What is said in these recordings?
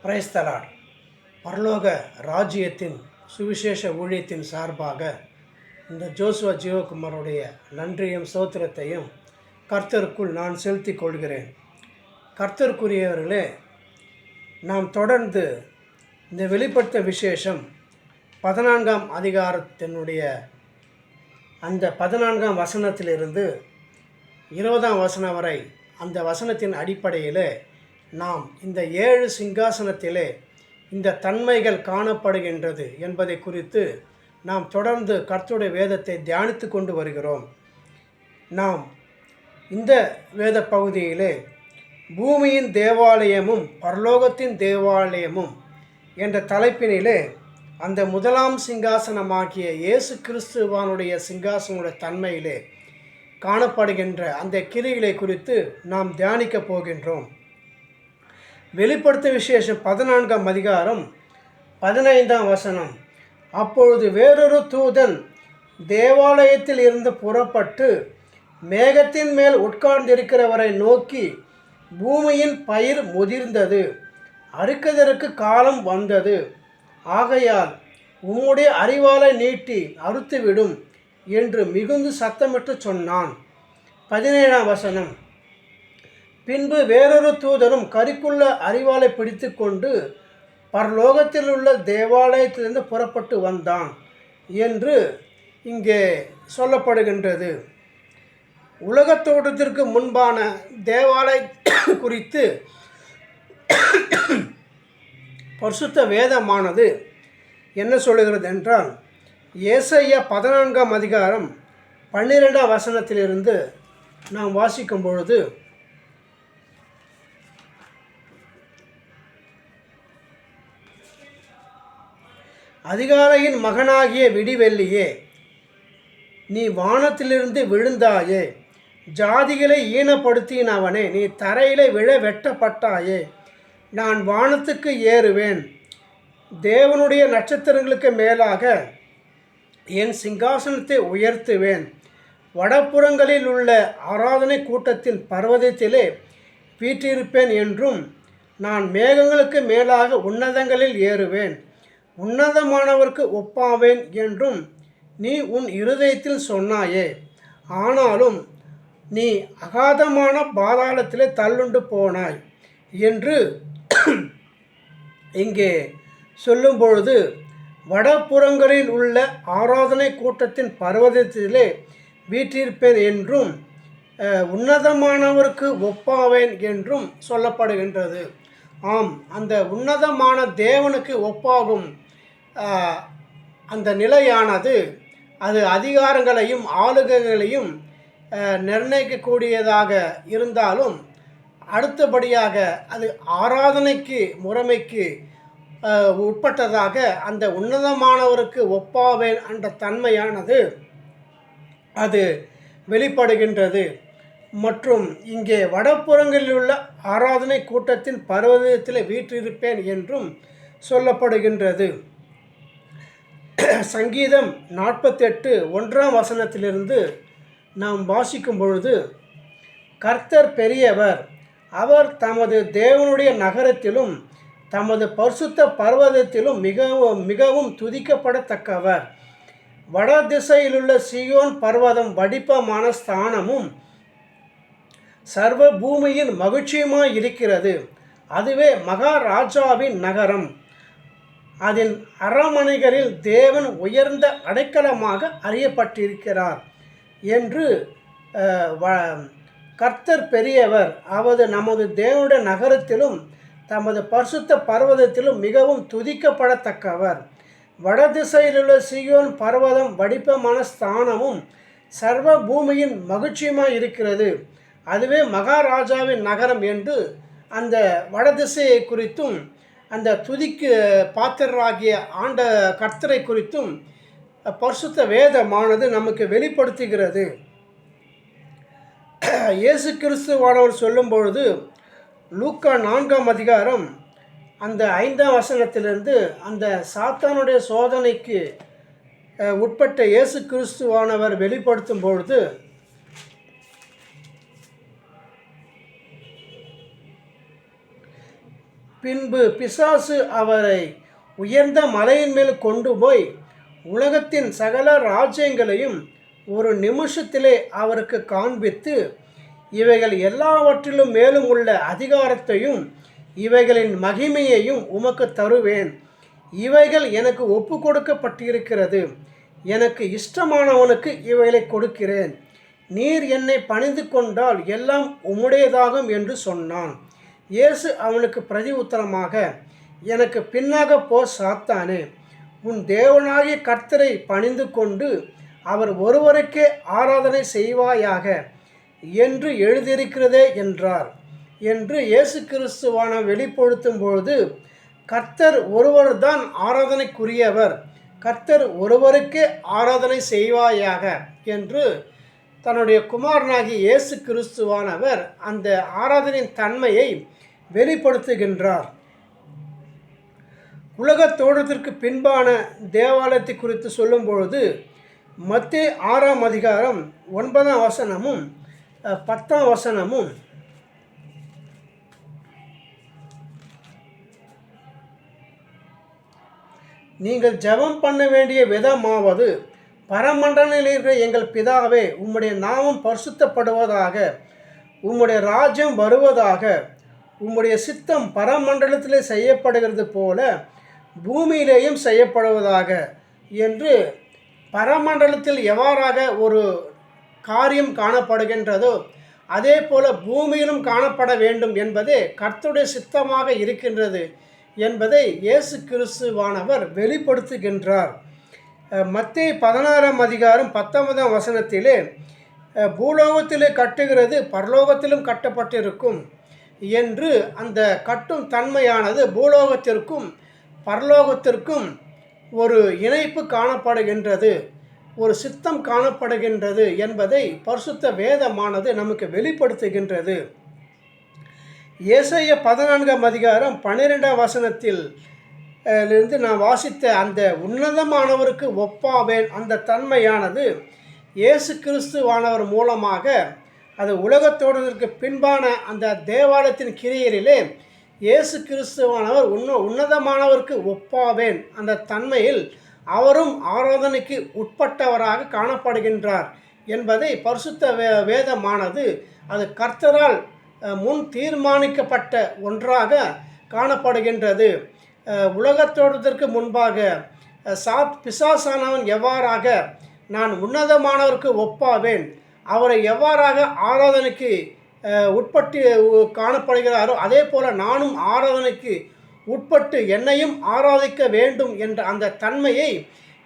Praise the Lord. பரலோக ராஜ்யத்தின் சுவிசேஷ ஊழியத்தின் சார்பாக இந்த ஜோசுவா ஜீவகுமாரோடைய நன்றியும் ஸ்தோத்திரத்தையும் கர்த்தருக்குள் நான் செலுத்திக் கொள்கிறேன். கர்த்தருக்குரியவர்களே, நாம் தொடர்ந்து இந்த வெளிப்படுத்த விசேஷம் 14ஆம் அதிகாரத்தினுடைய அந்த 14ஆம் வசனத்திலிருந்து 20ஆம் வசனம் வரை அந்த வசனத்தின் அடிப்படையில் நாம் இந்த 7 சிங்காசனத்திலே இந்த தன்மைகள் காணப்படுகின்றது என்பதை குறித்து நாம் தொடர்ந்து கர்த்தருடைய வேதத்தை தியானித்து கொண்டு வருகிறோம். நாம் இந்த வேத பகுதியிலே பூமியின் தேவாலயமும் பரலோகத்தின் தேவாலயமும் என்ற தலைப்பினிலே அந்த முதலாம் சிங்காசனமாகிய இயேசு கிறிஸ்துவானுடைய சிங்காசனுடைய தன்மையிலே காணப்படுகின்ற அந்த கிரிகளை குறித்து நாம் தியானிக்க போகின்றோம். வெளிப்படுத்த விசேஷம் 14ஆம் அதிகாரம் 15ஆம் வசனம். அப்பொழுது வேறொரு தூதன் தேவாலயத்தில் இருந்து புறப்பட்டு மேகத்தின் மேல் உட்கார்ந்திருக்கிறவரை நோக்கி, பூமியின் பயிர் முதிர்ந்தது, அறுக்கதற்கு காலம் வந்தது, ஆகையால் உம்முடைய அரிவாளை நீட்டி அறுத்துவிடும் என்று மிகுந்து சத்தமிட்டு சொன்னான். 17ஆம் வசனம். பின்பு வேறொரு தூதனும் கரிக்குள்ள அரிவாளை பிடித்து கொண்டு பரலோகத்தில் உள்ள தேவாலயத்திலிருந்து புறப்பட்டு வந்தான் என்று இங்கே சொல்லப்படுகின்றது. உலகத் தோற்றத்திற்கு முன்பான தேவாலய குறித்து பரிசுத்த வேதமானது என்ன சொல்லுகிறது என்றால், ஏசாயா 14ஆம் அதிகாரம் 12ஆம் வசனத்திலிருந்து நாம் வாசிக்கும் பொழுது, அதிகாலையின் மகனாகிய விடிவெள்ளியே, நீ வானத்திலிருந்து விழுந்தாயே, ஜாதிகளை ஈனப்படுத்தினவனே, நீ தரையிலே விழ வெட்டப்பட்டாயே, நான் வானத்துக்கு ஏறுவேன், தேவனுடைய நட்சத்திரங்களுக்கு மேலாக என் சிங்காசனத்தை உயர்த்துவேன், வடப்புறங்களில் உள்ள ஆராதனை கூட்டத்தின் பர்வதத்திலே வீற்றிருப்பேன் என்றும், நான் மேகங்களுக்கு மேலாக உன்னதங்களில் ஏறுவேன், உன்னதமானவருக்கு ஒப்பாவேன் என்றும் நீ உன் இருதயத்தில் சொன்னாயே. ஆனாலும் நீ அகாதமான பாதாளத்திலே தள்ளுண்டு போனாய் என்று இங்கே சொல்லும் பொழுது, வடபுறங்களில் உள்ள ஆராதனை கூட்டத்தின் பர்வதத்திலே வீற்றிருப்பேன் என்றும் உன்னதமானவருக்கு ஒப்பாவேன் என்றும் சொல்லப்படுகின்றது. ஆம், அந்த உன்னதமான தேவனுக்கு ஒப்பாகும் அந்த நிலையானது அது அதிகாரங்களையும் ஆளுகைகளையும் நிர்ணயிக்கக்கூடியதாக இருந்தாலும், அடுத்தபடியாக அது ஆராதனைக்கு முறைமைக்கு உட்பட்டதாக அந்த உன்னதமானவருக்கு ஒப்பாவேன் என்ற தன்மையானது அது வெளிப்படுகின்றது. மற்றும் இங்கே வடப்புறங்களில் உள்ள ஆராதனை கூட்டத்தின் பர்வதத்தில் வீற்றிருப்பேன் என்றும் சொல்லப்படுகின்றது. சங்கீதம் 48 1ஆம் வசனத்திலிருந்து நாம் வாசிக்கும் பொழுது, கர்த்தர் பெரியவர், அவர் தமது தேவனுடைய நகரத்திலும் தமது பரிசுத்த பர்வதத்திலும் மிகவும் மிகவும் துதிக்கப்படத்தக்கவர், வட திசையிலுள்ள சீயோன் பர்வதம் வடிப்பமான ஸ்தானமும் சர்வ பூமியின் மகிழ்ச்சியுமாய் இருக்கிறது, அதுவே மகாராஜாவின் நகரம், அதன் அரமனைகளில் தேவன் உயர்ந்த அடைக்கலமாக அறியப்பட்டிருக்கிறார் என்று கர்த்தர் பெரியவர், அவது நமது தேவனுடைய நகரத்திலும் தமது பரிசுத்த பர்வதத்திலும் மிகவும் துதிக்கப்படத்தக்கவர், வடதிசையிலுள்ள சீயோன் பர்வதம் வடிப்பமான ஸ்தானமும் சர்வ பூமியின் மகிழ்ச்சியுமாய் இருக்கிறது, அதுவே மகாராஜாவின் நகரம் என்று அந்த வடதிசையை குறித்தும் அந்த துதிக்கு பாத்திரராகிய ஆண்ட கர்த்தரை குறித்தும் பரிசுத்த வேதமானது நமக்கு வெளிப்படுத்துகிறது. இயேசு கிறிஸ்துவானவர் சொல்லும் பொழுது லூக்கா 4ஆம் அதிகாரம் அந்த 5ஆம் வசனத்திலிருந்து அந்த சாத்தானுடைய சோதனைக்கு உட்பட்ட இயேசு கிறிஸ்துவானவர் வெளிப்படுத்தும் பொழுது, பின்பு பிசாசு அவரை உயர்ந்த மலையின் மேல் கொண்டு போய் உலகத்தின் சகல ராஜ்யங்களையும் ஒரு நிமிஷத்திலே அவருக்கு காண்பித்து, இவைகள் எல்லாவற்றிலும் மேலும் உள்ள அதிகாரத்தையும் இவைகளின் மகிமையையும் உமக்கு தருவேன். இவைகள் எனக்கு ஒப்பு கொடுக்கப்பட்டிருக்கிறது. எனக்கு இஷ்டமானவனுக்கு இவைகளை கொடுக்கிறேன். நீர் என்னை பணிந்து கொண்டால் எல்லாம் உம்முடையதாகும் என்று சொன்னான். இயேசு அவனுக்கு பிரதி உத்தரமாக, எனக்கு பின்னாக போ சாத்தானே, உன் தேவனாகிய கர்த்தரை பணிந்து கொண்டு அவர் ஒருவருக்கே ஆராதனை செய்வாயாக என்று எழுதியிருக்கிறதே என்றார். என்று இயேசு கிறிஸ்துவான வெளிப்படுத்தும் பொழுது, கர்த்தர் ஒருவர்தான் ஆராதனைக்குரியவர், கர்த்தர் ஒருவருக்கே ஆராதனை செய்வாயாக என்று தன்னுடைய குமாரனாகிய இயேசு கிறிஸ்துவானவர் அந்த ஆராதனையின் தன்மையை வெளிப்படுத்துகின்றார். உலகத் தோற்றத்திற்கு பின்பான தேவாலயத்தை குறித்து சொல்லும் பொழுது மத்தேயு 6ஆம் அதிகாரம் 9ஆம் வசனமும் 10ஆம் வசனமும், நீங்கள் ஜெபம் பண்ண வேண்டிய விதமாவது, பரமண்டலத்தில் இருக்கிற எங்கள் பிதாவே, உம்முடைய நாமம் பரிசுத்தப்படுவதாக, உம்முடைய ராஜ்யம் வருவதாக, உம்முடைய சித்தம் பரமண்டலத்திலே செய்யப்படுகிறது போல பூமியிலேயும் செய்யப்படுவதாக என்று பரமண்டலத்தில் எவ்வாறாக ஒரு காரியம் காணப்படுகின்றதோ அதே போல பூமியிலும் காணப்பட வேண்டும் என்பதே கர்த்தருடைய சித்தமாக இருக்கின்றது என்பதை இயேசு கிறிஸ்துவானவர் வெளிப்படுத்துகின்றார். மத்தேயு 16ஆம் அதிகாரம் 19ஆம் வசனத்திலே, பூலோகத்திலே கட்டுகிறது பரலோகத்திலும் கட்டப்பட்டிருக்கும் என்று அந்த கட்டும் தன்மையானது பூலோகத்திற்கும் பரலோகத்திற்கும் ஒரு இணைப்பு காணப்படுகின்றது, ஒரு சித்தம் காணப்படுகின்றது என்பதை பரிசுத்த வேதமானது நமக்கு வெளிப்படுத்துகின்றது. ஏசாயா 14ஆம் அதிகாரம் 12ஆம் வசனத்தில் இருந்து நான் வாசித்த அந்த உன்னதமானவருக்கு ஒப்பாவேன் அந்த தன்மையானது இயேசு கிறிஸ்துவானவர் மூலமாக அது உலகத்தோடுவதற்கு பின்பான அந்த தேவாலயத்தின் கிரியையிலே இயேசு கிறிஸ்துவானவர் உன்னதமானவருக்கு ஒப்பாவேன் அந்த தன்மையில் அவரும் ஆராதனைக்கு உட்பட்டவராக காணப்படுகின்றார் என்பதை பரிசுத்த வேதமானது அது கர்த்தரால் முன் தீர்மானிக்கப்பட்ட ஒன்றாக காணப்படுகின்றது. உலகத்தோடுவதற்கு முன்பாக பிசாசானவன் எவ்வாறாக நான் உன்னதமானவருக்கு ஒப்பாவேன், அவரை எவ்வாறாக ஆராதனைக்கு உட்பட்டு காணப்படுகிறாரோ அதே போல் நானும் ஆராதனைக்கு உட்பட்டு என்னையும் ஆராதிக்க வேண்டும் என்ற அந்த தன்மையை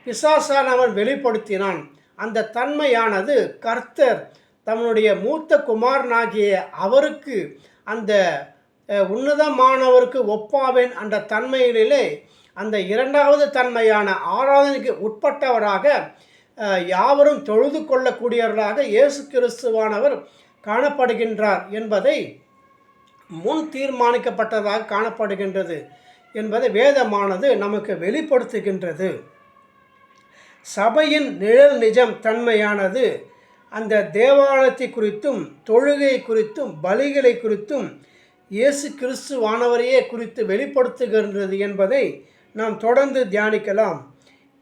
பிசாசானவன் வெளிப்படுத்தினான். அந்த தன்மையானது கர்த்தர் தன்னுடைய மூத்த குமாரனாகிய அவருக்கு அந்த உன்னதமானவருக்கு ஒப்பாவேன் அந்த தன்மையிலே அந்த இரண்டாவது தன்மையான ஆராதனைக்கு உட்பட்டவராக யாவரும் தொழுது கொள்ளக்கூடியவர்களாக இயேசு கிறிஸ்துவானவர் காணப்படுகின்றார் என்பதை முன் தீர்மானிக்கப்பட்டதாக காணப்படுகின்றது என்பதை வேதமானது நமக்கு வெளிப்படுத்துகின்றது. சபையின் நிழல் நிஜம் தன்மையானது அந்த தேவாலயத்தை குறித்தும் தொழுகை குறித்தும் பலிகளை குறித்தும் இயேசு கிறிஸ்துவானவரையே குறித்து வெளிப்படுத்துகின்றது என்பதை நாம் தொடர்ந்து தியானிக்கலாம்.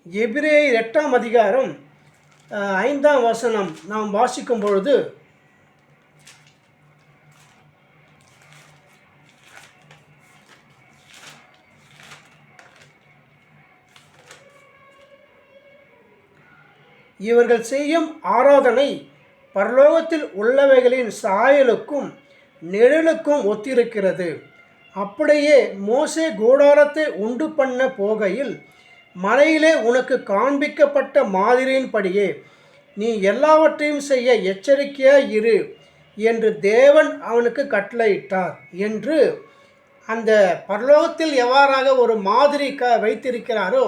எபிரேயர் 8ஆம் அதிகாரம் 5ஆம் வசனம் நாம் வாசிக்கும் பொழுது, இவர்கள் செய்யும் ஆராதனை பரலோகத்தில் உள்ளவைகளின் சாயலுக்கும் நிழலுக்கும் ஒத்திருக்கிறது. அப்படியே மோசே கூடாரத்தை உண்டு பண்ண போகையில் மலையிலே உனக்கு காண்பிக்கப்பட்ட மாதிரியின்படியே நீ எல்லாவற்றையும் செய்ய எச்சரிக்கையாய் இரு என்று தேவன் அவனுக்கு கட்டளையிட்டார் என்று அந்த பரலோகத்தில் எவ்வாறாக ஒரு மாதிரி வைத்திருக்கிறாரோ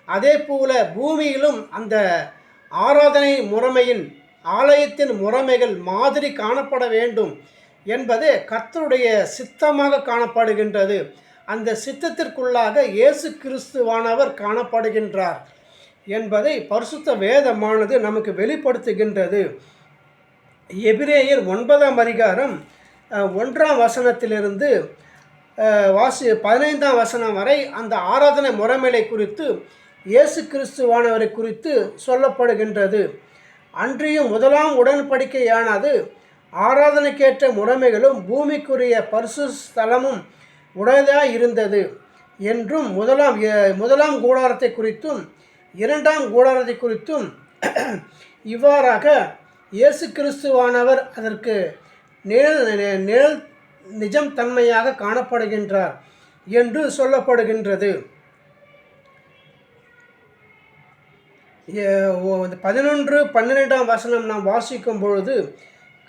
அதே போல பூமியிலும் அந்த ஆராதனை முறைமையின் ஆலயத்தின் முறைமைகள் மாதிரி காணப்பட வேண்டும் என்பது கர்த்தருடைய சித்தமாக காணப்படுகின்றது. அந்த சித்தத்திற்குள்ளாக இயேசு கிறிஸ்துவானவர் காணப்படுகின்றார் என்பதை பரிசுத்த வேதமானது நமக்கு வெளிப்படுத்துகின்றது. எபிரேயர் 9ஆம் அதிகாரம் 1ஆம் வசனத்திலிருந்து 15ஆம் வசனம் வரை அந்த ஆராதனை முறைமைகளை குறித்து இயேசு கிறிஸ்துவானவரை குறித்து சொல்லப்படுகின்றது. அன்றியும் முதலாம் உடன்படிக்கையானது ஆராதனைக்கேற்ற முறைமைகளும் பூமிக்குரிய பரிசு ஸ்தலமும் உடையதாக இருந்தது என்றும் முதலாம் கூடாரத்தை குறித்தும் இரண்டாம் கூடாரத்தை குறித்தும் இவ்வாறாக இயேசு கிறிஸ்துவானவர் அதற்கு நிழல் நிஜம் தன்மையாக காணப்படுகின்றார் என்று சொல்லப்படுகின்றது. 11-12ஆம் வசனம் நாம் வாசிக்கும் பொழுது,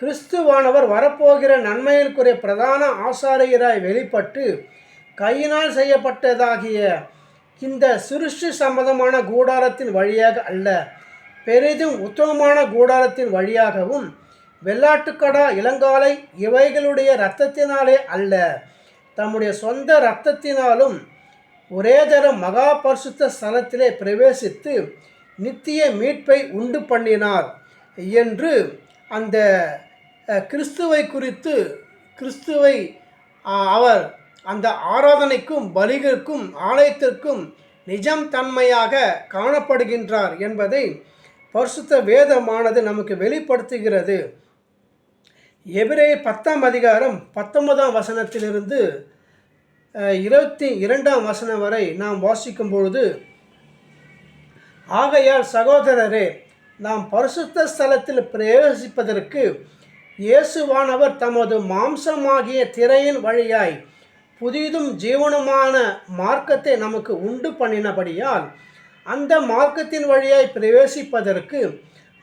கிறிஸ்துவானவர் வரப்போகிற நன்மைகளுக்குரிய பிரதான ஆசாரியராய் வெளிப்பட்டு கையினால் செய்யப்பட்டதாகிய இந்த சிருஷ்டி சம்பந்தமான கூடாரத்தின் வழியாக அல்ல, பெரிதும் உத்தமமான கூடாரத்தின் வழியாகவும் வெள்ளாட்டுக்கடா இளங்காலை இவைகளுடைய இரத்தத்தினாலே அல்ல, தம்முடைய சொந்த இரத்தத்தினாலும் ஒரே தரம் மகா பரிசுத்த ஸ்தலத்திலே பிரவேசித்து நித்திய மீட்பை உண்டு பண்ணினார் என்று அந்த கிறிஸ்துவை அவர் அந்த ஆராதனைக்கும் பலிகளுக்கும் ஆலயத்திற்கும் நிஜம் தன்மையாக காணப்படுகின்றார் என்பதை பரிசுத்த வேதமானது நமக்கு வெளிப்படுத்துகிறது. எபிரேயர் 10ஆம் அதிகாரம் 19ஆம் வசனத்திலிருந்து 22ஆம் வசனம் வரை நாம் வாசிக்கும் பொழுது, ஆகையால் சகோதரரே, நாம் பரிசுத்த ஸ்தலத்தில் பிரவேசிப்பதற்கு இயேசுவானவர் தமது மாம்சமாகிய திரையின் வழியாய் புதிதும் ஜீவனுமான மார்க்கத்தை நமக்கு உண்டு பண்ணினபடியால் அந்த மார்க்கத்தின் வழியாய் பிரவேசிப்பதற்கு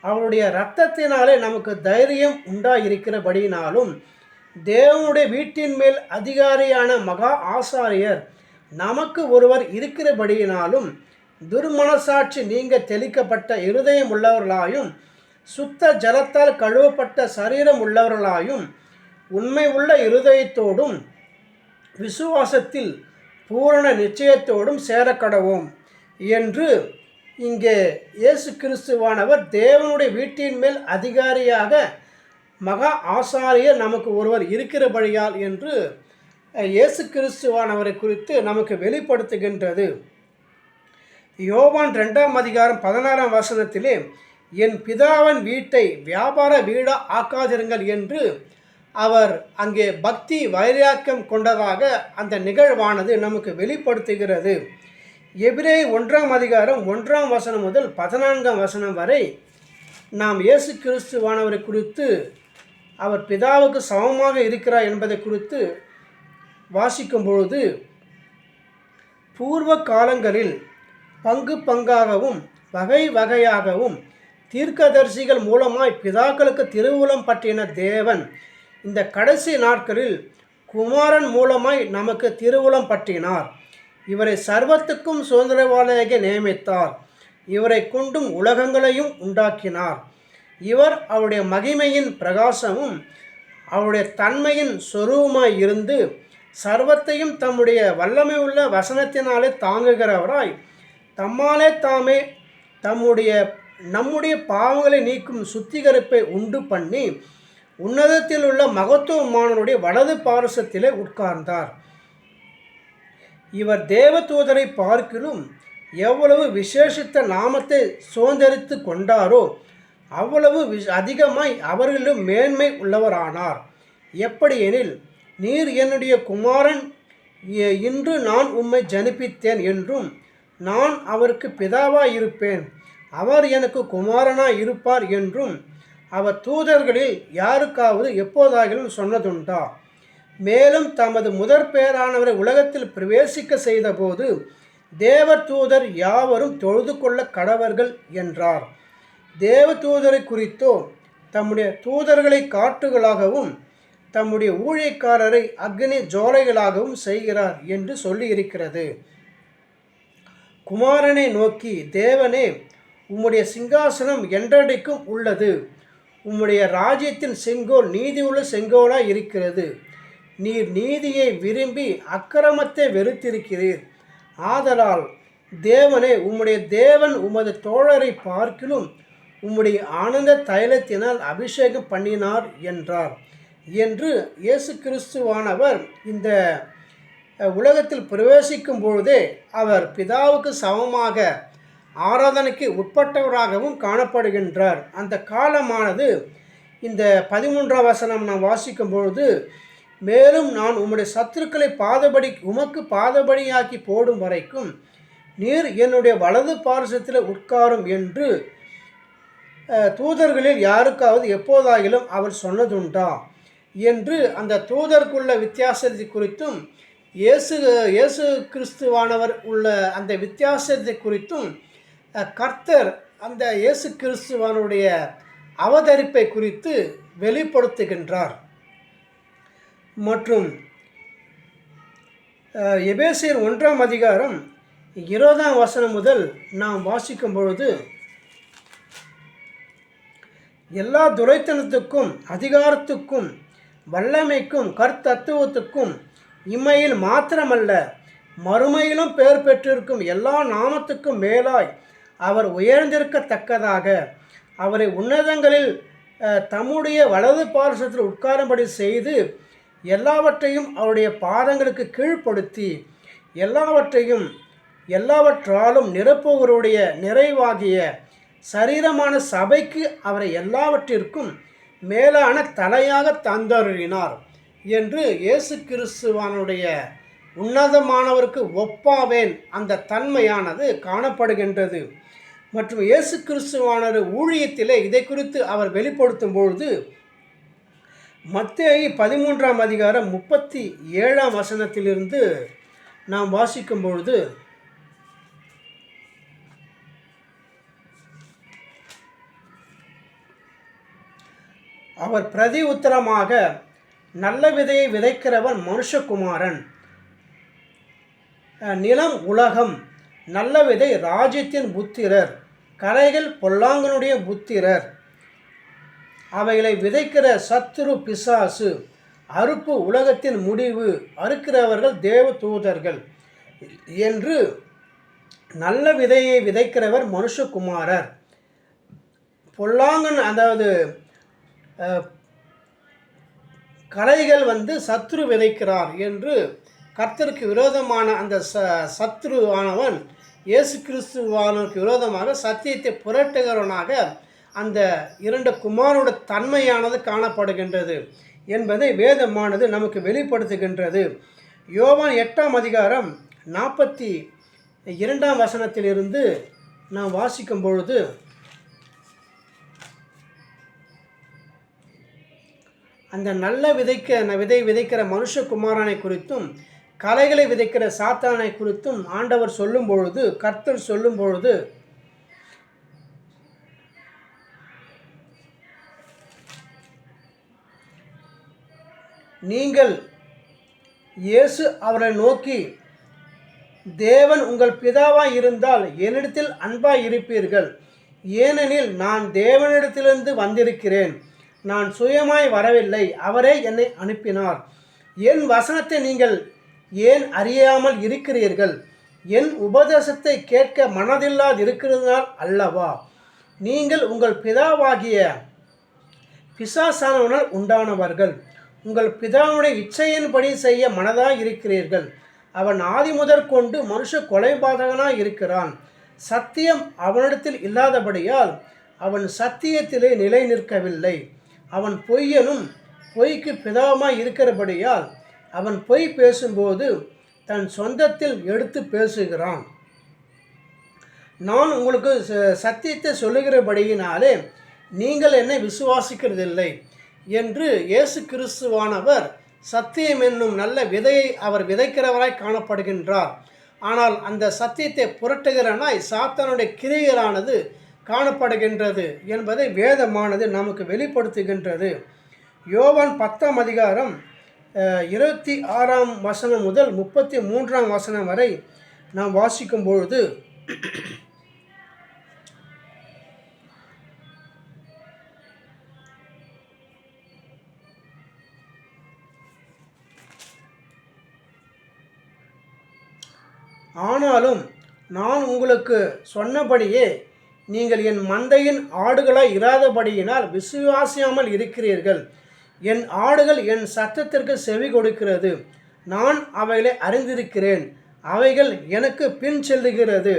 அவருடைய இரத்தத்தினாலே நமக்கு தைரியம் உண்டாயிருக்கிறபடினாலும் தேவனுடைய வீட்டின் மேல் அதிகாரியான மகா ஆசாரியர் நமக்கு ஒருவர் இருக்கிறபடியினாலும் துர்மனசாட்சி நீங்க தெளிக்கப்பட்ட இருதயம் உள்ளவர்களாயும் சுத்த ஜலத்தால் கழுவப்பட்ட சரீரம் உள்ளவர்களாயும் உண்மை உள்ள இருதயத்தோடும் விசுவாசத்தில் பூரண நிச்சயத்தோடும் சேரக்கடவோம் என்று இங்கே இயேசு கிறிஸ்துவானவர் தேவனுடைய வீட்டின் மேல் அதிகாரியாக மகா ஆசாரியர் நமக்கு ஒருவர் இருக்கிறபடியால் என்று இயேசு கிறிஸ்துவானவரை குறித்து நமக்கு வெளிப்படுத்துகின்றது. யோவான் 2ஆம் அதிகாரம் 16ஆம் வசனத்திலே, என் பிதாவின் வீட்டை வியாபார வீடா ஆக்காதிருங்கள் என்று அவர் அங்கே பக்தி வைராக்கியம் கொண்டதாக அந்த நிகழ்வானது நமக்கு வெளிப்படுத்துகிறது. எபிரேயர் 1ஆம் அதிகாரம் 1ஆம் வசனம் முதல் 14ஆம் வசனம் வரை நாம் இயேசு கிறிஸ்துவானவரை குறித்து அவர் பிதாவுக்கு சமமாக இருக்கிறார் என்பதை குறித்து வாசிக்கும் பொழுது, பூர்வ காலங்களில் பங்கு பங்காகவும் வகை வகையாகவும் தீர்க்கதரிசிகள் மூலமாய் பிதாக்களுக்கு திருவுளம் பற்றின தேவன் இந்த கடைசி நாட்களில் குமாரன் மூலமாய் நமக்கு திருவுளம் பற்றினார். இவரை சர்வத்துக்கும் சுதந்திரவாளியாக நியமித்தார். இவரை கொண்டும் உலகங்களையும் உண்டாக்கினார். இவர் அவருடைய மகிமையின் பிரகாசமும் அவருடைய தன்மையின் சொரூபமாய் இருந்து சர்வத்தையும் தம்முடைய வல்லமை உள்ள வசனத்தினாலே தாங்குகிறவராய் தம்மாலே தாமே நம்முடைய பாவங்களை நீக்கும் சுத்திகரிப்பை உண்டு பண்ணி உன்னதத்தில் உள்ள மகத்துவமானவருடைய வலது பாரசத்திலே உட்கார்ந்தார். இவர் தேவதூதரை பார்க்கிலும் எவ்வளவு விசேஷித்த நாமத்தை சுதந்திரித்து கொண்டாரோ அவ்வளவு அதிகமாய் அவர்களிலும் மேன்மை உள்ளவரானார். எப்படியெனில், நீர் என்னுடைய குமாரன், இன்று நான் உம்மை ஜனிப்பித்தேன் என்றும் நான் அவருக்கு பிதாவாய் இருப்பேன், அவர் எனக்கு குமாரனாய் இருப்பார் என்றும் அவர் தூதர்களில் யாருக்காவது எப்போதாகிலும் சொன்னதுண்டா? மேலும் தமது முதற் பேரானவரை உலகத்தில் பிரவேசிக்க செய்தபோது தேவ தூதர் யாவரும் தொழுது கொள்ள கடவர்கள் என்றார். தேவ தூதரை குறித்தோ தம்முடைய தூதர்களை காட்டுகளாகவும் தம்முடைய ஊழியக்காரரை அக்னி ஜோலைகளாகவும் செய்கிறார் என்று சொல்லியிருக்கிறது. குமாரனை நோக்கி, தேவனே, உம்முடைய சிங்காசனம் என்றென்றைக்கும் உள்ளது. உம்முடைய ராஜ்யத்தின் செங்கோல் நீதியுள்ள செங்கோலாய் இருக்கிறது. நீர் நீதியை விரும்பி அக்கிரமத்தை வெறுத்திருக்கிறீர். ஆதலால் தேவனே, உம்முடைய தேவன் உமது தோழரை பார்க்கிலும் உம்முடைய ஆனந்த தைலத்தினால் அபிஷேகம் பண்ணினார் என்றார் என்று இயேசு கிறிஸ்துவானவர் இந்த உலகத்தில் பிரவேசிக்கும் பொழுதே அவர் பிதாவுக்கு சமமாக ஆராதனைக்கு உட்பட்டவராகவும் காணப்படுகின்றார். அந்த காலமானது இந்த 13ஆம் வசனம் நாம் வாசிக்கும் பொழுது, மேலும் நான் உம்முடைய சத்துருக்களை உமக்கு பாதபடியாக்கி போடும் வரைக்கும் நீர் என்னுடைய வலது பார்சத்தில் உட்காரும் என்று தூதர்களில் யாருக்காவது எப்போதாகிலும் அவர் சொன்னதுண்டா என்று அந்த தூதருக்குள்ள வித்தியாசத்தை குறித்தும் இயேசு கிறிஸ்துவானவர் உள்ள அந்த வித்தியாசத்தை குறித்தும் கர்த்தர் அந்த இயேசு கிறிஸ்துவானுடைய அவதரிப்பை குறித்து வெளிப்படுத்துகின்றார். மற்றும் எபேசியர் 1ஆம் அதிகாரம் 20ஆம் வசனம் முதல் நாம் வாசிக்கும் பொழுது, எல்லா துரைத்தனத்துக்கும் அதிகாரத்துக்கும் வல்லமைக்கும் கர்த்தத்துவத்துக்கும் இம்மையில் மாத்திரமல்ல மறுமையிலும் பெயர் பெற்றிருக்கும் எல்லா நாமத்துக்கும் மேலாய் அவர் உயர்ந்திருக்கத்தக்கதாக அவரை உன்னதங்களில் தம்முடைய வலது பார்சத்தில் உட்காரும்படி செய்து எல்லாவற்றையும் அவருடைய பாதங்களுக்கு கீழ்ப்படுத்தி எல்லாவற்றாலும் நிரப்புவருடைய நிறைவாகிய சரீரமான சபைக்கு அவரை எல்லாவற்றிற்கும் மேலான தலையாக தந்தருளினார் என்று இயேசு கிறிஸ்துவானுடைய உன்னதமானவருக்கு ஒப்பாவேன் அந்த தன்மையானது காணப்படுகின்றது. மற்றும் இயேசு கிறிஸ்துவானவர் ஊழியத்திலே இதை குறித்து அவர் வெளிப்படுத்தும் பொழுது, மத்தேயு 13ஆம் அதிகாரம் 37ஆம் வசனத்திலிருந்து நாம் வாசிக்கும் பொழுது, அவர் பிரதி உத்தரமாக, நல்ல விதையை விதைக்கிறவன் மனுஷகுமாரன், நிலம் உலகம், நல்ல விதை ராஜ்யத்தின் புத்திரர், கலைகள் பொல்லாங்கனுடைய புத்திரர், அவைகளை விதைக்கிற சத்துரு பிசாசு, அறுப்பு உலகத்தின் முடிவு, அறுக்கிறவர்கள் தேவ தூதர்கள் என்று நல்ல விதையை விதைக்கிறவர் மனுஷகுமாரர், பொல்லாங்கன் அதாவது கலைகள் சத்ரு விதைக்கிறார் என்று கர்த்தருக்கு விரோதமான அந்த சத்ருவானவன் இயேசு கிறிஸ்துவானுக்கு விரோதமாக சத்தியத்தை புரட்டுகிறவனாக அந்த 2 குமாரோட தன்மையானது காணப்படுகின்றது என்பதை வேதமானது நமக்கு வெளிப்படுத்துகின்றது. யோவான் 8ஆம் அதிகாரம் 42ஆம் வசனத்திலிருந்து நாம் வாசிக்கும் பொழுது, அந்த நல்ல விதை விதைக்கிற மனுஷகுமாரனை குறித்தும் கலைகளை விதைக்கிற சாத்தானை குறித்தும் ஆண்டவர் சொல்லும் பொழுது, கர்த்தர் சொல்லும் பொழுது, நீங்கள் இயேசு அவரை நோக்கி, தேவன் உங்கள் பிதாவாய் இருந்தால் என்னிடத்தில் அன்பாய் இருப்பீர்கள், ஏனெனில் நான் தேவனிடத்திலிருந்து வந்திருக்கிறேன், நான் சுயமாய் வரவில்லை, அவரே என்னை அனுப்பினார், என் வசனத்தை நீங்கள் ஏன் அறியாமல் இருக்கிறீர்கள், என் உபதேசத்தை கேட்க மனதில்லாதிருக்கிறதுனால் அல்லவா நீங்கள் உங்கள் பிதாவாகிய பிசாசானவனால் உண்டானவர்கள், உங்கள் பிதாவுடைய இச்சையின்படி செய்ய மனதாய் இருக்கிறீர்கள், அவன் ஆதி முதற் கொண்டு மனுஷ கொலைபாதகனாய் இருக்கிறான், சத்தியம் அவனிடத்தில் இல்லாதபடியால் அவன் சத்தியத்திலே நிலை நிற்கவில்லை, அவன் பொய்யனும் பொய்க்கு பிதாவுமாய் இருக்கிறபடியால் அவன் பொய் பேசும்போது தன் சொந்தத்தில் எடுத்து பேசுகிறான். நான் உங்களுக்கு சத்தியத்தை சொல்லுகிறபடியினாலே நீங்கள் என்னை விசுவாசிக்கிறதில்லை என்று இயேசு கிறிஸ்துவானவர் சத்தியம் என்னும் நல்ல விதையை அவர் விதைக்கிறவராய் காணப்படுகின்றார். ஆனால் அந்த சத்தியத்தை புரட்டுகிறனாய் சாத்தானுடைய கிரியைகளானது காணப்படுகின்றது என்பதை வேதமானது நமக்கு வெளிப்படுத்துகின்றது. யோவான் 10ஆம் அதிகாரம் 26ஆம் வசனம் முதல் 33ஆம் வசனம் வரை நாம் வாசிக்கும் பொழுது, ஆனாலும் நான் உங்களுக்கு சொன்னபடியே நீங்கள் என் மந்தையின் ஆடுகளாய் இராதபடியினால் விசுவாசியாமல் இருக்கிறீர்கள், என் ஆடுகள் என் சத்தத்திற்கு செவி கொடுக்கிறது, நான் அவைகளை அறிந்திருக்கிறேன். அவைகள் எனக்கு பின் செல்லுகிறது.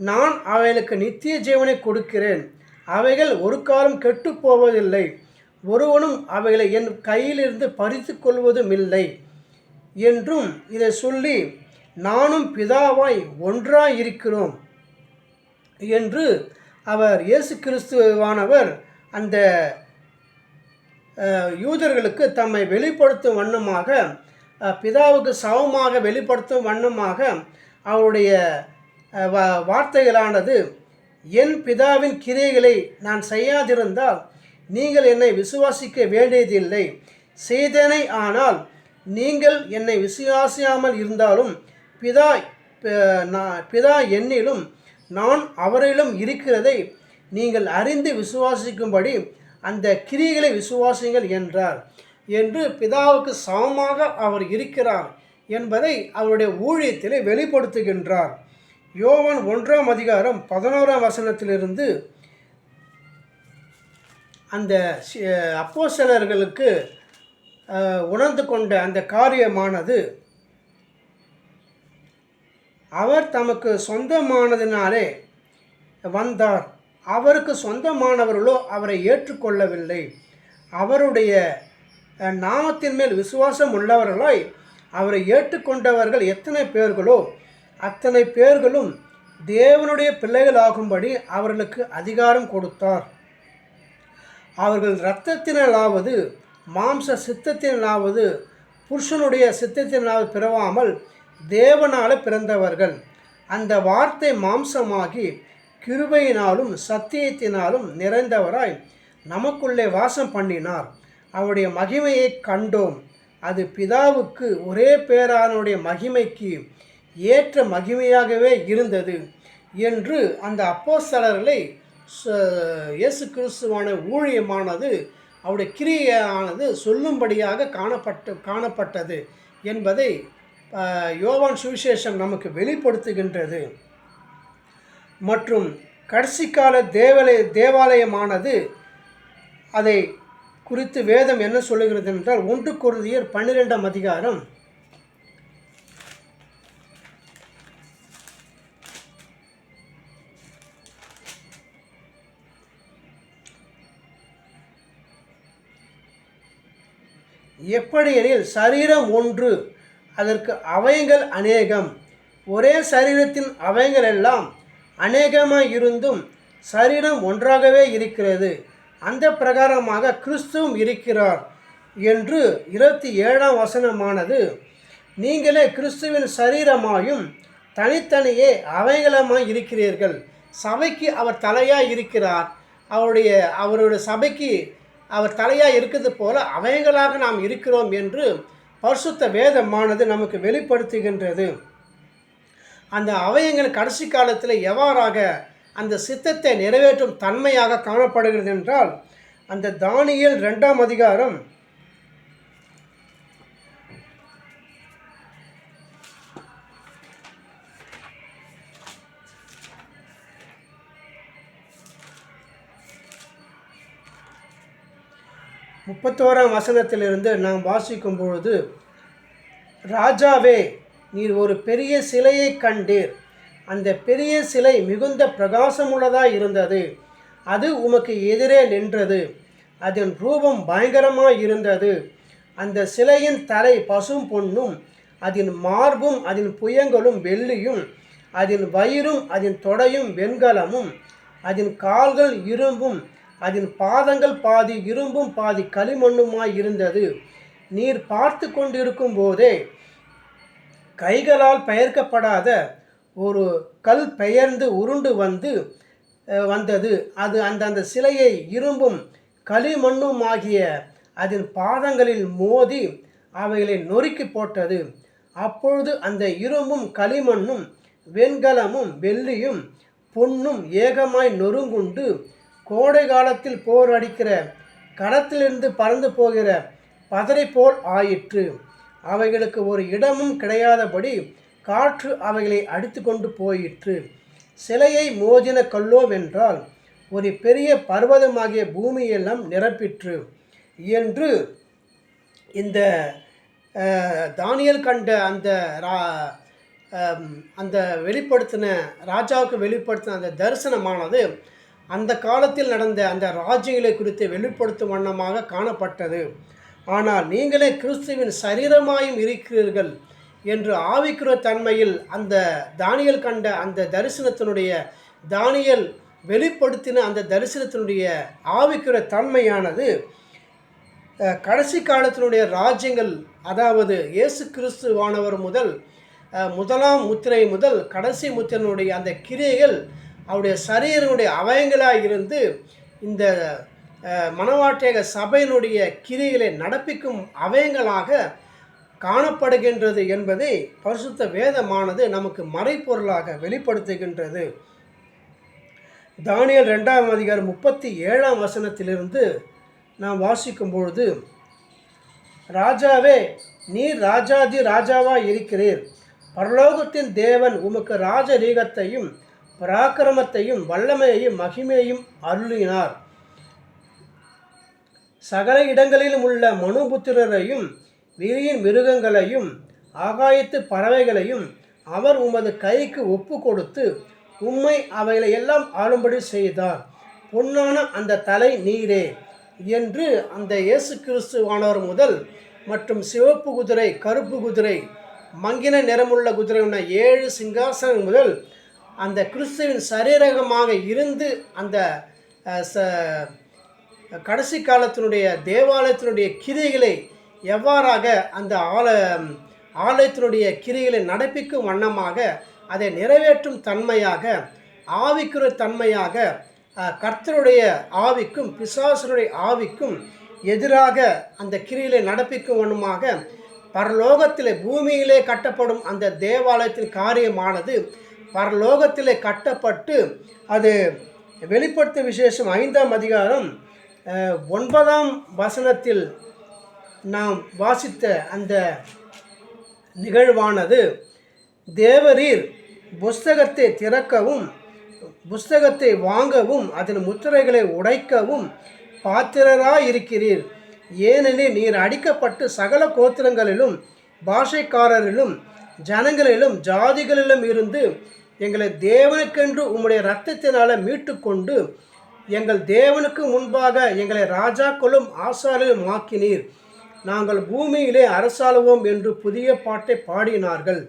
நான் அவைகளுக்கு நித்திய ஜீவனை கொடுக்கிறேன். அவைகள் ஒரு காலம் கெட்டு போவதில்லை. ஒருவனும் அவைகளை என் கையிலிருந்து பறித்து கொள்வதும் இல்லை என்றும் இதை சொல்லி, நானும் பிதாவாய் ஒன்றாய் இருக்கிறோம் என்று அவர் இயேசு கிறிஸ்துவானவர் அந்த யூதர்களுக்கு தம்மை வெளிப்படுத்தும் வண்ணமாக, பிதாவுக்கு சமமாக வெளிப்படுத்தும் வண்ணமாக அவருடைய வார்த்தைகளானது, என் பிதாவின் கிரியைகளை நான் செய்யாதிருந்தால் நீங்கள் என்னை விசுவாசிக்க வேண்டியதில்லை. செய்தேனே ஆனால் நீங்கள் என்னை விசுவாசியாமல் இருந்தாலும் பிதா என்னிலும் நான் அவரிலும் இருக்கிறதை நீங்கள் அறிந்து விசுவாசிக்கும்படி அந்த கிரியைகளை விசுவாசிங்கள் என்றார். என்று பிதாவுக்கு சமமாக அவர் இருக்கிறார் என்பதை அவருடைய ஊழியத்திலே வெளிப்படுத்துகின்றார். யோவான் 1:11 அந்த அப்போஸ்தலர்களுக்கு உணர்ந்து கொண்ட அந்த காரியமானது, அவர் தமக்கு சொந்தமானதினாலே வந்தார், அவருக்கு சொந்தமானவர்களோ அவரை ஏற்றுக்கொள்ளவில்லை. அவருடைய நாமத்தின் மேல் விசுவாசம் உள்ளவர்களாய் அவரை ஏற்றுக்கொண்டவர்கள் எத்தனை பேர்களோ அத்தனை பேர்களும் தேவனுடைய பிள்ளைகளாகும்படி அவர்களுக்கு அதிகாரம் கொடுத்தார். அவர்கள் இரத்தத்தினாலாவது மாம்ச சித்தத்தினாலாவது புருஷனுடைய சித்தத்தினாலாவது பிறவாமல் தேவனால பிறந்தவர்கள். அந்த வார்த்தை மாம்சமாகி கிருபையினாலும் சத்தியத்தினாலும் நிறைந்தவராய் நமக்குள்ளே வாசம் பண்ணினார். அவருடைய மகிமையை கண்டோம். அது பிதாவுக்கு ஒரே பேரானுடைய மகிமைக்கு ஏற்ற மகிமையாகவே இருந்தது என்று அந்த அப்போஸ்தலர்களை இயேசு கிறிஸ்துவான ஊழியமானது, அவருடைய கிரியையானது சொல்லும்படியாக காணப்பட்டது என்பதை யோவான் சுவிசேஷம் நமக்கு வெளிப்படுத்துகின்றது. மற்றும் கடைசி கால தேவாலயமானது அதை குறித்து வேதம் என்ன சொல்லுகிறது என்றால், 1 கொரிந்தியர் 12 எப்படியெனில் சரீரம் ஒன்று, அதற்கு அவயங்கள் அநேகம். ஒரே சரீரத்தின் அவயங்கள் எல்லாம் அநேகமாய் இருந்தும் சரீரம் ஒன்றாகவே இருக்கிறது. அந்த பிரகாரமாக கிறிஸ்துவும் இருக்கிறார் என்று 27 நீங்களே கிறிஸ்துவின் சரீரமாயும் தனித்தனியே அவயங்களமாய் இருக்கிறீர்கள். சபைக்கு அவர் தலையாய் இருக்கிறார். அவருடைய சபைக்கு அவர் தலையாய் இருக்கிறது போல அவயங்களாக நாம் இருக்கிறோம் என்று பரிசுத்த வேதமானது நமக்கு வெளிப்படுத்துகின்றது. அந்த அவயங்கள் கடைசி காலத்தில் எவ்வாறாக அந்த சித்தத்தை நிறைவேற்றும் தன்மையாக காணப்படுகிறது என்றால், அந்த தானியேல் 2 31 நாம் வாசிக்கும் பொழுது, ராஜாவே, நீர் ஒரு பெரிய சிலையை கண்டீர். அந்த பெரிய சிலை மிகுந்த பிரகாசமுள்ளதாக இருந்தது. அது உமக்கு எதிரே நின்றது. அதன் ரூபம் பயங்கரமாக இருந்தது. அந்த சிலையின் தலை பசும் பொன்னும், அதன் மார்பும் அதன் புயங்களும் வெள்ளியும், அதன் வயிறும் அதன் தொடையும் வெண்கலமும், அதன் கால்கள் இரும்பும், அதன் பாதங்கள் பாதி இரும்பும் பாதி களிமண்ணுமாய் இருந்தது. நீர் பார்த்து கொண்டிருக்கும் போதே கைகளால் பெயர்க்கப்படாத ஒரு கல் பெயர்ந்து உருண்டு வந்தது. அது அந்த சிலையை இரும்பும் களிமண்ணுமாகிய அதன் பாதங்களில் மோதி அவைகளை நொறுக்கி போட்டது. அப்பொழுது அந்த இரும்பும் களிமண்ணும் வெண்கலமும் வெள்ளியும் பொன்னும் ஏகமாய் நொறுங்குண்டு கோடை காலத்தில் போர் அடிக்கிற கடத்திலிருந்து பறந்து போகிற பதரை போல் ஆயிற்று. அவைகளுக்கு ஒரு இடமும் கிடையாதபடி காற்று அவைகளை அடித்து கொண்டு போயிற்று. சிலையை மோதின கல்லோவென்றால் ஒரு பெரிய பர்வதமாகிய பூமியெல்லாம் நிரப்பிற்று என்று இந்த தானியேல் கண்ட அந்த அந்த வெளிப்படுத்தின ராஜாவுக்கு வெளிப்படுத்தின அந்த தரிசனமானது அந்த காலத்தில் நடந்த அந்த ராஜ்யங்களை குறித்து வெளிப்படுத்தும் வண்ணமாக காணப்பட்டது. ஆனால் நீங்களே கிறிஸ்துவின் சரீரமாயும் இருக்கிறீர்கள் என்று ஆவிக்குற தன்மையில் அந்த தானியேல் கண்ட அந்த தரிசனத்தினுடைய தானியேல் வெளிப்படுத்தின அந்த தரிசனத்தினுடைய ஆவிக்குற தன்மையானது கடைசி காலத்தினுடைய ராஜ்யங்கள், அதாவது இயேசு கிறிஸ்துவானவர் முதல் முதலாம் முத்திரை முதல் கடைசி முத்திரையினுடைய அந்த கிரியைகள் அவருடைய சரீரனுடைய அவயங்களாக இருந்து இந்த மனவாட்டியக சபையினுடைய கிரியைகளை நடப்பிக்கும் அவயங்களாக காணப்படுகின்றது என்பதை பரிசுத்த வேதமானது நமக்கு மறைப்பொருளாக வெளிப்படுத்துகின்றது. தானியேல் 2ஆம் அதிகாரம் 37ஆம் வசனத்திலிருந்து நாம் வாசிக்கும் பொழுது, ராஜாவே, நீர் ராஜாதி ராஜாவாக இருக்கிறீர். பரலோகத்தின் தேவன் உமக்கு ராஜரீகத்தையும் பராக்கிரமத்தையும் வல்லமையையும் மகிமையையும் அருளினார். சகல இடங்களிலும் உள்ள மனுபுத்திரரையும் வீரின் மிருகங்களையும் ஆகாயத்து பறவைகளையும் அவர் உமது கைக்கு ஒப்பு கொடுத்து உம்மை அவைகளை எல்லாம் ஆளும்படி செய்தார். பொன்னான அந்த தலை நீரே என்று அந்த இயேசு கிறிஸ்துவானவர் முதல் மற்றும் சிவப்பு குதிரை, கருப்பு குதிரை, மங்கின நிறமுள்ள குதிரை உள்ள 7 சிங்காசனம் முதல் அந்த கிறிஸ்துவின் சரீரகமாக இருந்து அந்த கடைசி காலத்தினுடைய தேவாலயத்தினுடைய கிரிகளை எவ்வாறாக அந்த ஆலயத்தினுடைய கிரிகளை நடப்பிக்கும் வண்ணமாக அதை நிறைவேற்றும் தன்மையாக ஆவிக்குற தன்மையாக கர்த்தருடைய ஆவிக்கும் பிசாசனுடைய ஆவிக்கும் எதிராக அந்த கிரிகளை நடப்பிக்கும் வண்ணமாக பரலோகத்திலே பூமியிலே கட்டப்படும் அந்த தேவாலயத்தின் காரியமானது பரலோகத்திலே கட்டப்பட்டு அது வெளிப்படுத்த விசேஷம் 5ஆம் அதிகாரம் 9ஆம் வசனத்தில் நாம் வாசித்த அந்த நிகழ்வானது, தேவரீர் புஸ்தகத்தை திறக்கவும் புஸ்தகத்தை வாங்கவும் அதன் முத்திரைகளை உடைக்கவும் பாத்திரராயிருக்கிறீர். ஏனெனில் நீர் அடிக்கப்பட்டு சகல கோத்திரங்களிலும் பாஷைக்காரரிலும் ஜனங்களிலும் ஜாதிகளிலும் இருந்து எங்களை தேவனுக்கென்று உம்முடைய இரத்தத்தினால மீட்டு கொண்டு எங்கள் தேவனுக்கு முன்பாக எங்களை ராஜாக்களும் ஆசாரிலும் ஆக்கினீர். நாங்கள் பூமியிலே அரசாளுவோம் என்று புதிய பாட்டை பாடினார்கள்.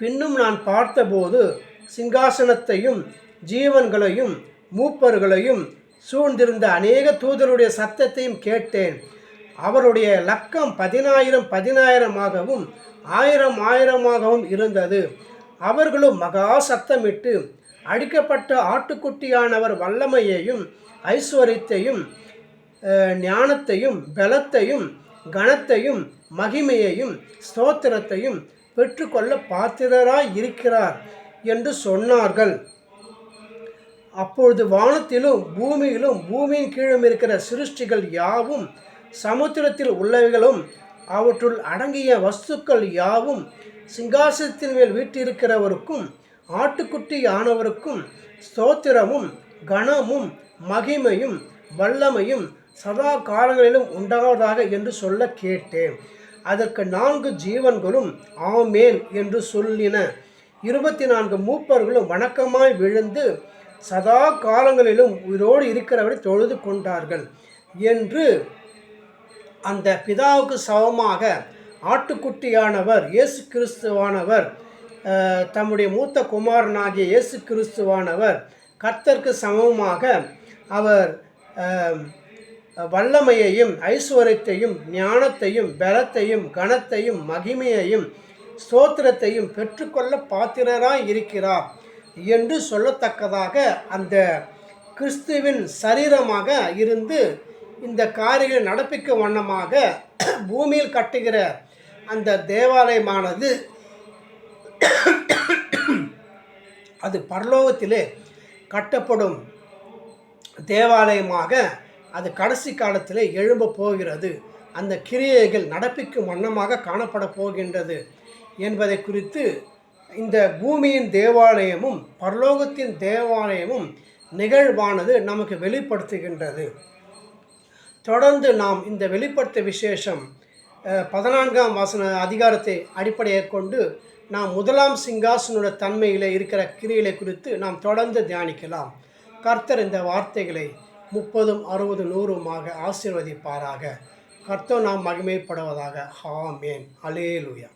பின்னும் நான் பார்த்தபோது சிங்காசனத்தையும் ஜீவன்களையும் மூப்பர்களையும் சூழ்ந்திருந்த அநேக தூதருடைய சத்தத்தையும் கேட்டேன். அவருடைய லக்கம் 10,000 10,000 இருந்தது. அவர்களும் மகா சத்தமிட்டு, அடிக்கப்பட்ட ஆட்டுக்குட்டியானவர் வல்லமையையும் ஐஸ்வர்யத்தையும் ஞானத்தையும் பலத்தையும் கனத்தையும் மகிமையையும் ஸ்தோத்திரத்தையும் பெற்றுக்கொள்ள பாத்திரராய் இருக்கிறார் என்று சொன்னார்கள். அப்பொழுது வானத்திலும் பூமியிலும் பூமியின் கீழும் இருக்கிற சிருஷ்டிகள் யாவும் சமுத்திரத்தில் உள்ளவைகளும் அவற்றுள் அடங்கிய வஸ்துக்கள் யாவும் சிங்காசனத்தின் மேல் வீற்றிருக்கிறவருக்கும் ஆட்டுக்குட்டி ஆனவருக்கும் ஸ்தோத்திரமும் கனமும் மகிமையும் வல்லமையும் சதா காலங்களிலும் உண்டாவதாக என்று சொல்ல கேட்டேன். அதற்கு 4 ஜீவன்களும் ஆமேன் என்று சொல்லின. 24 மூப்பர்களும் வணக்கமாய் விழுந்து சதா காலங்களிலும் உயிரோடு இருக்கிறவரை தொழுது கொண்டார்கள் என்று அந்த பிதாவுக்கு சமமாக ஆட்டுக்குட்டியானவர் இயேசு கிறிஸ்துவானவர் தம்முடைய மூத்த குமாரனாகிய இயேசு கிறிஸ்துவானவர் கர்த்தருக்கு சமமாக அவர் வல்லமையையும் ஐஸ்வர்யத்தையும் ஞானத்தையும் பலத்தையும் கனத்தையும் மகிமையையும் ஸ்தோத்திரத்தையும் பெற்றுக்கொள்ள பாத்திரராய் இருக்கிறார் என்று சொல்லத்தக்கதாக அந்த கிறிஸ்துவின் சரீரமாக இருந்து இந்த காரியங்களை நடப்பிக்க வண்ணமாக பூமியில் கட்டுகிற அந்த தேவாலயமானது அது பரலோகத்திலே கட்டப்படும் தேவாலயமாக அது கடைசி காலத்திலே எழும்ப போகிறது. அந்த கிரியைகள் நடப்பிக்கும் வண்ணமாக காணப்பட போகின்றது என்பதை குறித்து இந்த பூமியின் தேவாலயமும் பரலோகத்தின் தேவாலயமும் நிகழ்வானது நமக்கு வெளிப்படுத்துகின்றது. தொடர்ந்து நாம் இந்த வெளிப்படுத்த விசேஷம் 14ஆம் அதிகாரத்தை அடிப்படையாக கொண்டு நாம் முதலாம் சிங்காசனோட தன்மையில் இருக்கிற கிரியைகளை குறித்து நாம் தொடர்ந்து தியானிக்கலாம். கர்த்தர் இந்த வார்த்தைகளை 30, 60, 100மாக ஆசீர்வதிப்பாராக. கர்த்தர் நாம் மகிமைப்படுவதாக. ஆமென். அல்லேலூயா.